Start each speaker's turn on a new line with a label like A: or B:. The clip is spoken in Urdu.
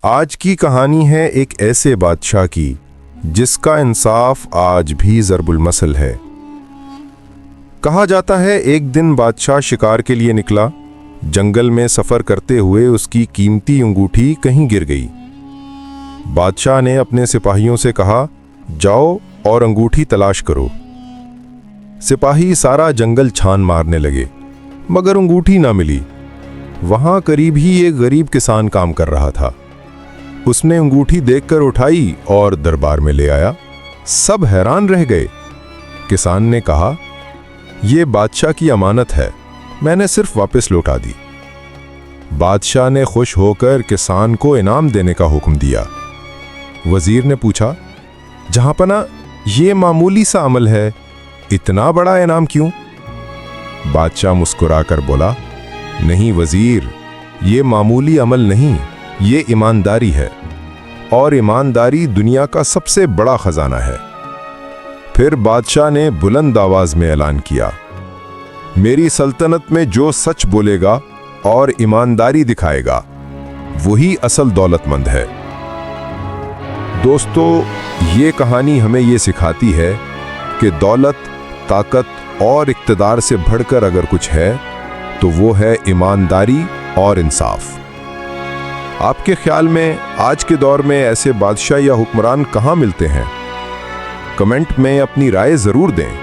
A: آج کی کہانی ہے ایک ایسے بادشاہ کی جس کا انصاف آج بھی ضرب المثل ہے۔ کہا جاتا ہے ایک دن بادشاہ شکار کے لیے نکلا۔ جنگل میں سفر کرتے ہوئے اس کی قیمتی انگوٹھی کہیں گر گئی۔ بادشاہ نے اپنے سپاہیوں سے کہا، جاؤ اور انگوٹھی تلاش کرو۔ سپاہی سارا جنگل چھان مارنے لگے مگر انگوٹھی نہ ملی۔ وہاں قریب ہی ایک غریب کسان کام کر رہا تھا۔ اس نے انگوٹھی دیکھ کر اٹھائی اور دربار میں لے آیا۔ سب حیران رہ گئے۔ کسان نے کہا، یہ بادشاہ کی امانت ہے، میں نے صرف واپس لوٹا دی۔ بادشاہ نے خوش ہو کر کسان کو انعام دینے کا حکم دیا۔ وزیر نے پوچھا، جہاں پناہ یہ معمولی سا عمل ہے، اتنا بڑا انعام کیوں؟ بادشاہ مسکرا کر بولا، نہیں وزیر، یہ معمولی عمل نہیں، یہ ایمانداری ہے، اور ایمانداری دنیا کا سب سے بڑا خزانہ ہے۔ پھر بادشاہ نے بلند آواز میں اعلان کیا، میری سلطنت میں جو سچ بولے گا اور ایمانداری دکھائے گا وہی اصل دولت مند ہے۔ دوستو، یہ کہانی ہمیں یہ سکھاتی ہے کہ دولت، طاقت اور اقتدار سے بڑھ کر اگر کچھ ہے تو وہ ہے ایمانداری اور انصاف۔ آپ کے خیال میں آج کے دور میں ایسے بادشاہ یا حکمران کہاں ملتے ہیں؟ کمنٹ میں اپنی رائے ضرور دیں۔